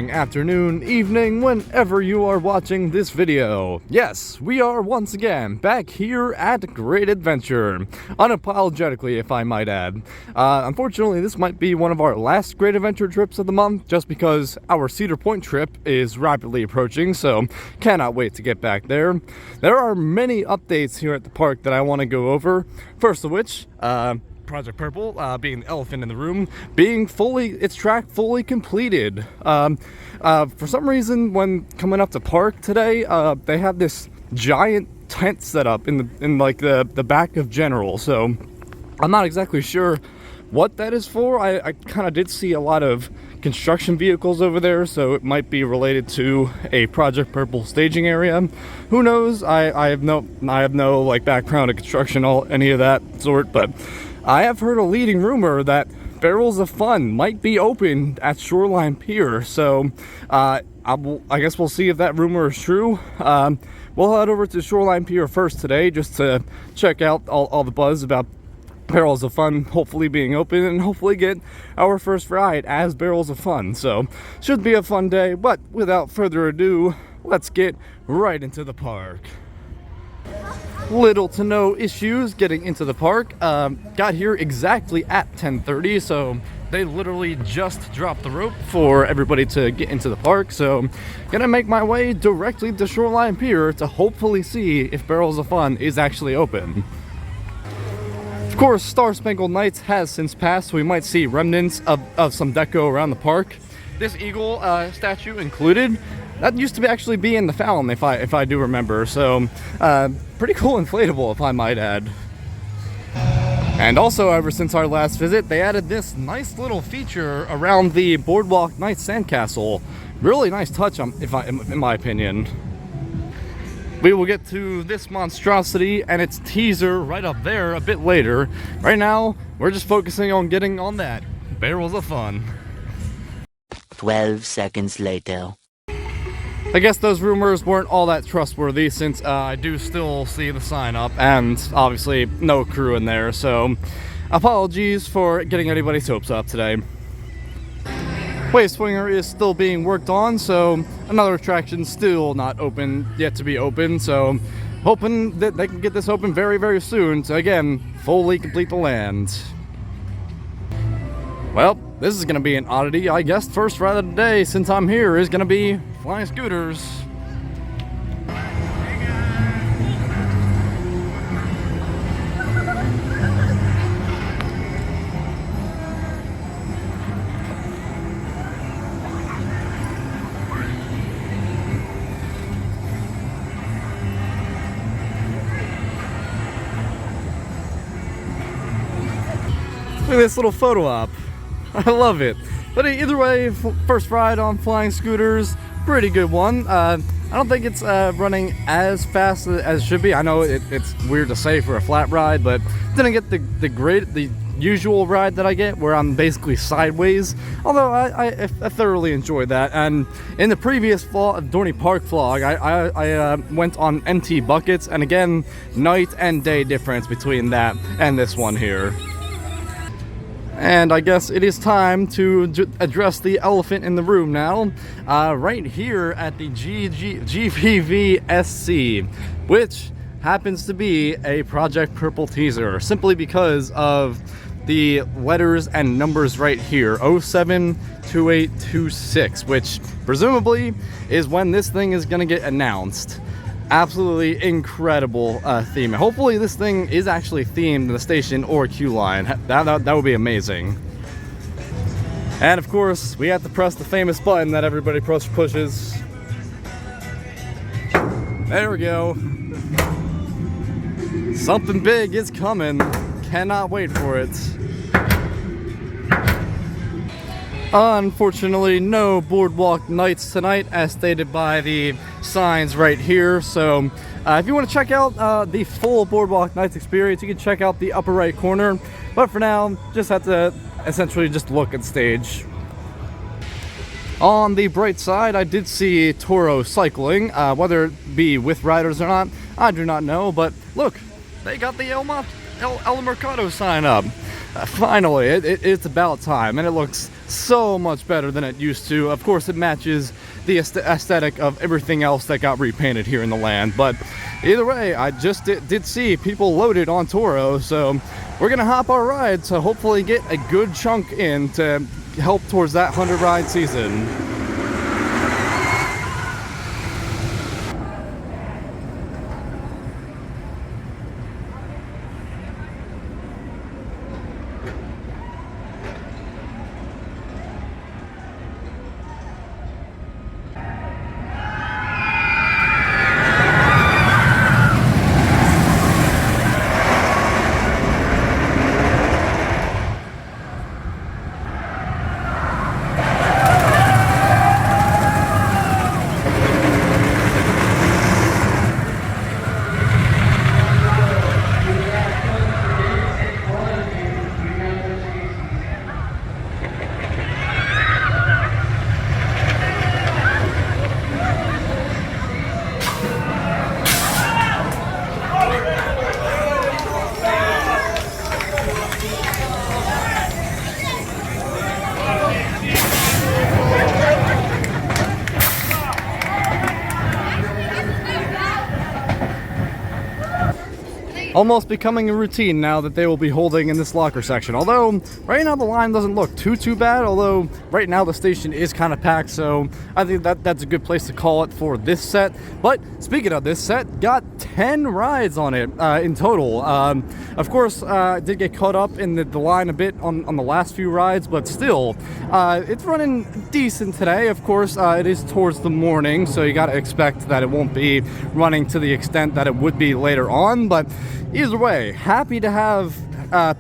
morning, afternoon, evening, whenever you are watching this video. Yes, we are once again back here at Great Adventure. Unapologetically, if I might add. Unfortunately, this might be one of our last Great Adventure trips of the month, just because our Cedar Point trip is rapidly approaching, so cannot wait to get back there. There are many updates here at the park that I want to go over. First of which, Project Purple, being the elephant in the room, being its track fully completed. For some reason, when coming up to park today, they have this giant tent set up in like the back of General. So I'm not exactly sure what that is for. I kind of did see a lot of construction vehicles over there, so it might be related to a Project Purple staging area. Who knows? I have no like background in construction, any of that sort, but I have heard a leading rumor that Barrels of Fun might be open at Shoreline Pier, so I guess we'll see if that rumor is true. We'll head over to Shoreline Pier first today just to check out all the buzz about Barrels of Fun hopefully being open and hopefully get our first ride as Barrels of Fun. So should be a fun day, but without further ado, let's get right into the park. Little to no issues getting into the park. Got here exactly at 10:30, so they literally just dropped the rope for everybody to get into the park. So gonna make my way directly to Shoreline Pier to hopefully see if Barrels of Fun is actually open. Of course, Star Spangled Nights has since passed, so we might see remnants of some deco around the park. This eagle statue included. That used to actually be in the Fallon, if I do remember. So, pretty cool inflatable, if I might add. And also, ever since our last visit, they added this nice little feature around the Boardwalk Nights Sandcastle. Really nice touch, in my opinion. We will get to this monstrosity and its teaser right up there a bit later. Right now, we're just focusing on getting on that Barrels of Fun. 12 seconds later. I guess those rumors weren't all that trustworthy, since I do still see the sign up and obviously no crew in there, so apologies for getting anybody's hopes up today. Wave Swinger is still being worked on, so another attraction still not open, yet to be open, so hoping that they can get this open very, very soon to, again, fully complete the land. Well, this is going to be an oddity. I guess first ride of the day, since I'm here, is going to be flying scooters. Look at this little photo op. I love it. But either way, first ride on flying scooters, pretty good one. I don't think it's running as fast as it should be. I know it's weird to say for a flat ride, but didn't get the usual ride that I get where I'm basically sideways. Although I thoroughly enjoyed that. And in the previous Dorney Park vlog, I went on empty buckets, and again, night and day difference between that and this one here. And I guess it is time to address the elephant in the room now. Right here at the GPVSC, which happens to be a Project Purple teaser, simply because of the letters and numbers right here, 072826, which presumably is when this thing is going to get announced. Absolutely incredible theme. Hopefully this thing is actually themed in the station or queue line. That would be amazing. And of course, we have to press the famous button that everybody pushes. There we go. Something big is coming. Cannot wait for it. Unfortunately, no Boardwalk Nights tonight, as stated by the signs right here. So if you want to check out the full Boardwalk Nights experience, you can check out the upper right corner. But for now, just have to essentially just look at stage. On the bright side, I did see Toro cycling, whether it be with riders or not, I do not know. But look, they got the El Mercado sign up. Finally, it's about time, and it looks so much better than it used to. Of course, it matches the aesthetic of everything else that got repainted here in the land. But either way, I just did see people loaded on Toro, so we're gonna hop our ride to hopefully get a good chunk in to help towards that 100 ride season. Almost becoming a routine now that they will be holding in this locker section. Although, right now the line doesn't look too bad, although right now the station is kind of packed, so I think that's a good place to call it for this set. But speaking of this set, got 10 rides on it in total. Of course, I did get caught up in the line a bit on the last few rides, but still, it's running decent today. Of course, it is towards the morning, so you gotta expect that it won't be running to the extent that it would be later on, but either way, happy to have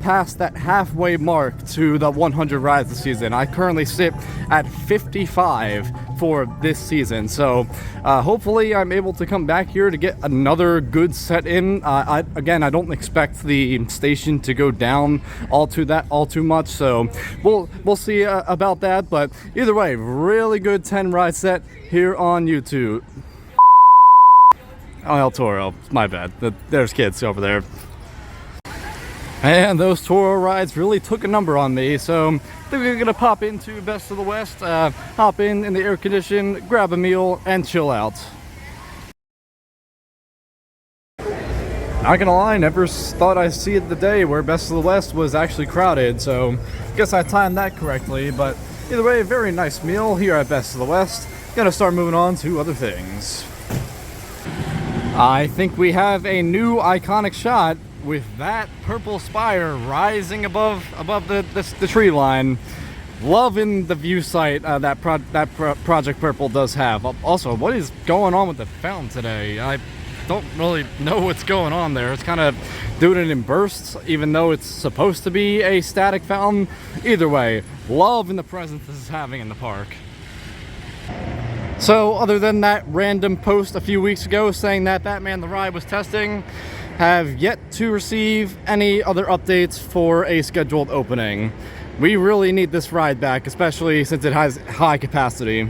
passed that halfway mark to the 100 rides this season. I currently sit at 55 for this season, so hopefully I'm able to come back here to get another good set in. Again, I don't expect the station to go down all too much, so we'll see about that. But either way, really good 10 ride set here on YouTube. Oh, El Toro, my bad. There's kids over there. And those Toro rides really took a number on me, so I think we're gonna pop into Best of the West, hop in the air condition, grab a meal, and chill out. Not gonna lie, never thought I'd see the day where Best of the West was actually crowded, so guess I timed that correctly. But either way, very nice meal here at Best of the West. Gonna start moving on to other things. I think we have a new iconic shot with that purple spire rising above the tree line. Loving the view sight that Project Purple does have. Also, what is going on with the fountain today? I don't really know what's going on there. It's kind of doing it in bursts, even though it's supposed to be a static fountain. Either way, loving the presence this is having in the park. So other than that random post a few weeks ago saying that Batman the Ride was testing, have yet to receive any other updates for a scheduled opening. We really need this ride back, especially since it has high capacity.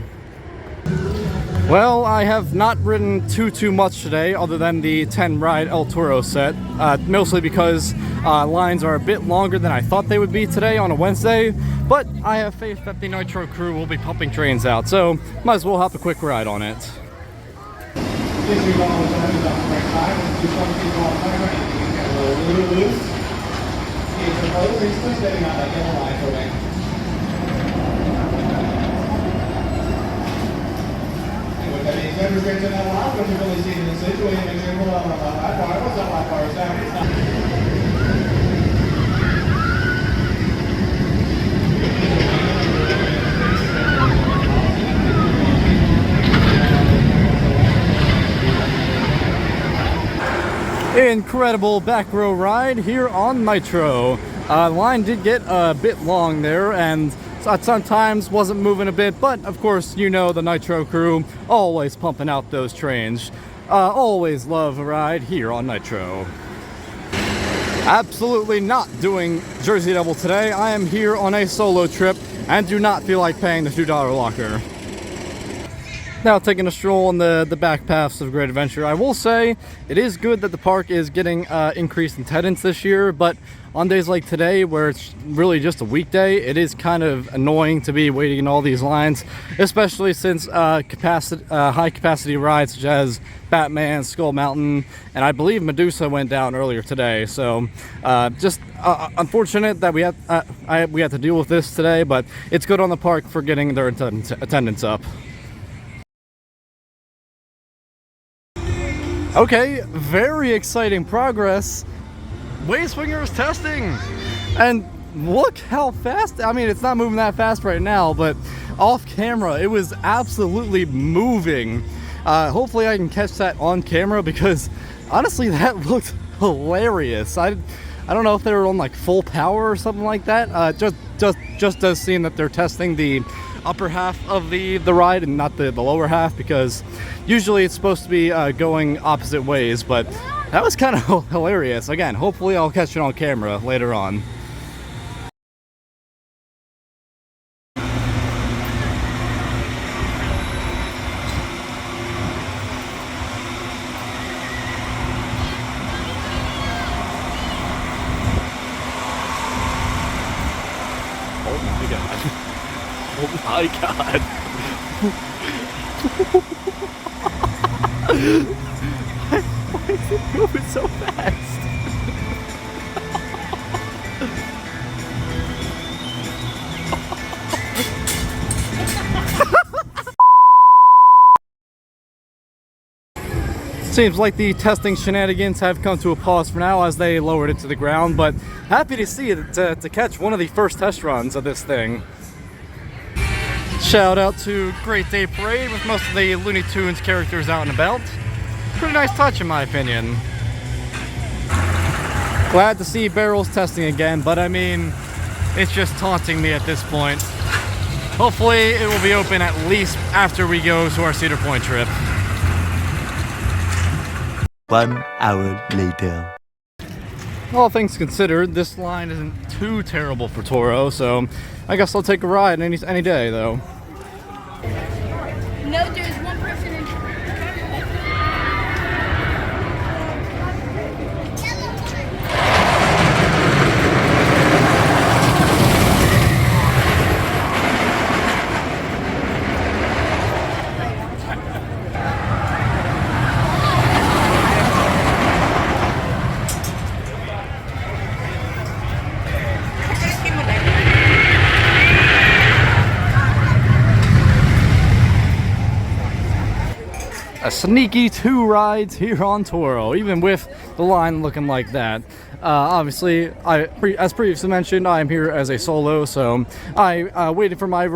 Well, I have not ridden too much today other than the 10 ride El Toro set, mostly because lines are a bit longer than I thought they would be today on a Wednesday, but I have faith that the Nitro crew will be pumping trains out, so might as well hop a quick ride on it. Incredible back row ride here on Nitro. The line did get a bit long there and sometimes wasn't moving a bit, but of course, you know, the Nitro crew always pumping out those trains. Always love a ride here on Nitro. Absolutely not doing Jersey Devil today. I am here on a solo trip and do not feel like paying the $2 locker. now taking a stroll on the back paths of Great Adventure. I will say it is good that the park is getting increased attendance this year, but on days like today where it's really just a weekday, it is kind of annoying to be waiting in all these lines, especially since high capacity rides such as Batman, Skull Mountain, and I believe Medusa went down earlier today. So just unfortunate that we had to deal with this today, but it's good on the park for getting their attendance up. Okay, very exciting progress. Wave swingers testing, and look how fast. I mean, it's not moving that fast right now, but off camera it was absolutely moving. Hopefully I can catch that on camera, because honestly that looked hilarious. I don't know if they were on like full power or something like that. Just does seem that they're testing the upper half of the ride and not the lower half, because usually it's supposed to be going opposite ways, but that was kind of hilarious. Again, hopefully I'll catch it on camera later on. Oh my god. Oh my god. Why is it moving so fast? Seems like the testing shenanigans have come to a pause for now as they lowered it to the ground, but happy to see it to catch one of the first test runs of this thing. Shout out to Great Day Parade with most of the Looney Tunes characters out and about. Pretty nice touch in my opinion. Glad to see barrels testing again, but I mean, it's just taunting me at this point. Hopefully it will be open at least after we go to our Cedar Point trip. 1 hour later. All things considered, this line isn't too terrible for Toro, so I guess I'll take a ride any day though. No, there's one person in. A sneaky 2 rides here on Toro, even with the line looking like that. Obviously, as previously mentioned, I am here as a solo, so I waited for my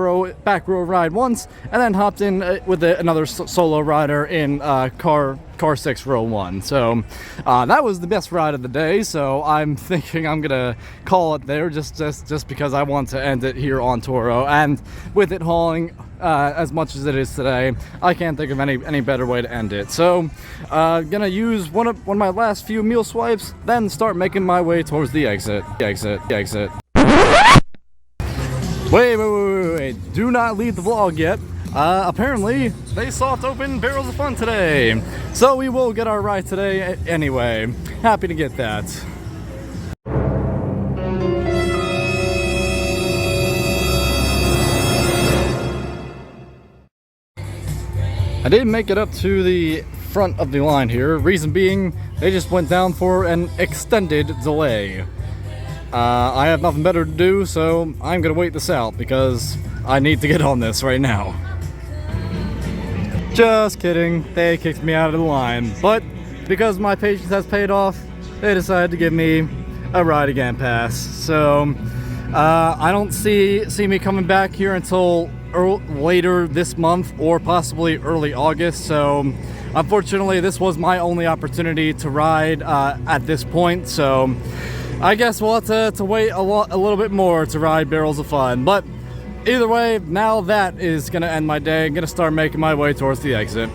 back row ride once, and then hopped in with another solo rider in car 6 row 1. So that was the best ride of the day, so I'm thinking I'm gonna call it there just because I want to end it here on Toro, and with it hauling as much as it is today, I can't think of any better way to end it. So gonna use one of my last few meal swipes, then start making my way towards the exit. Wait, do not leave the vlog yet. Apparently they soft opened Barrels of Fun today, so we will get our ride today anyway. Happy to get that. I did make it up to the front of the line here. Reason being, they just went down for an extended delay. I have nothing better to do, so I'm gonna wait this out because I need to get on this right now. Just kidding, they kicked me out of the line, but because my patience has paid off, they decided to give me a ride again pass. So I don't see me coming back here until later this month or possibly early August, so unfortunately this was my only opportunity to ride at this point, so I guess we'll have to wait a little bit more to ride Barrels of Fun. But either way, now that is gonna end my day. I'm gonna start making my way towards the exit.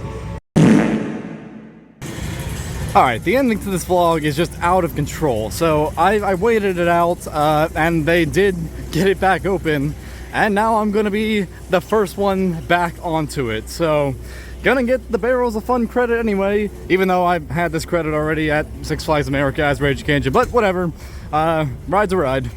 Alright, the ending to this vlog is just out of control, so I waited it out and they did get it back open, and now I'm gonna be the first one back onto it. So gonna get the Barrels of Fun credit anyway, even though I had this credit already at Six Flags America as Rage Cajun, but whatever. Ride's a ride.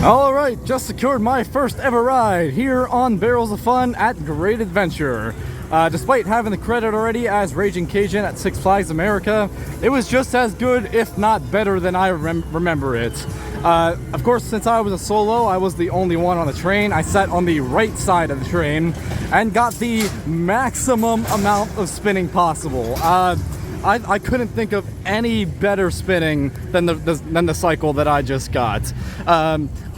Alright, just secured my first ever ride here on Barrels of Fun at Great Adventure. Despite having the credit already as Raging Cajun at Six Flags America, it was just as good, if not better, than I remember it. Of course, since I was a solo, I was the only one on the train. I sat on the right side of the train and got the maximum amount of spinning possible. I couldn't think of any better spinning than the cycle that I just got.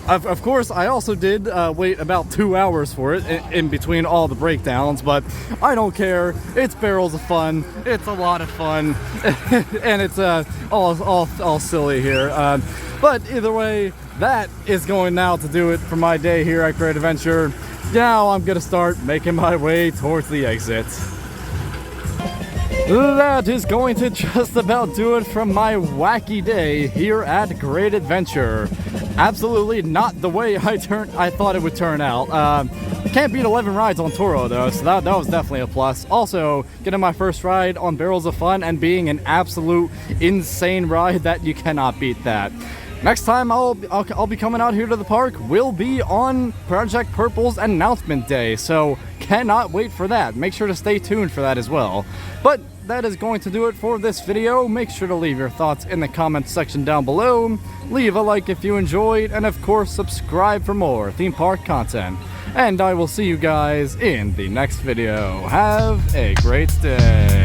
Of course, I also did wait about 2 hours for it in between all the breakdowns, but I don't care. It's Barrels of Fun. It's a lot of fun, and it's all silly here. But either way, that is going now to do it for my day here at Great Adventure. Now I'm gonna start making my way towards the exit. That is going to just about do it from my wacky day here at Great Adventure. Absolutely not the way I thought it would turn out. Can't beat 11 rides on Toro though, so that was definitely a plus. Also, getting my first ride on Barrels of Fun and being an absolute insane ride, that you cannot beat that. Next time I'll be coming out here to the park will be on Project Purple's announcement day, so cannot wait for that. Make sure to stay tuned for that as well. But that is going to do it for this video. Make sure to leave your thoughts in the comments section down below. Leave a like if you enjoyed, and of course subscribe for more theme park content. And I will see you guys in the next video. Have a great day.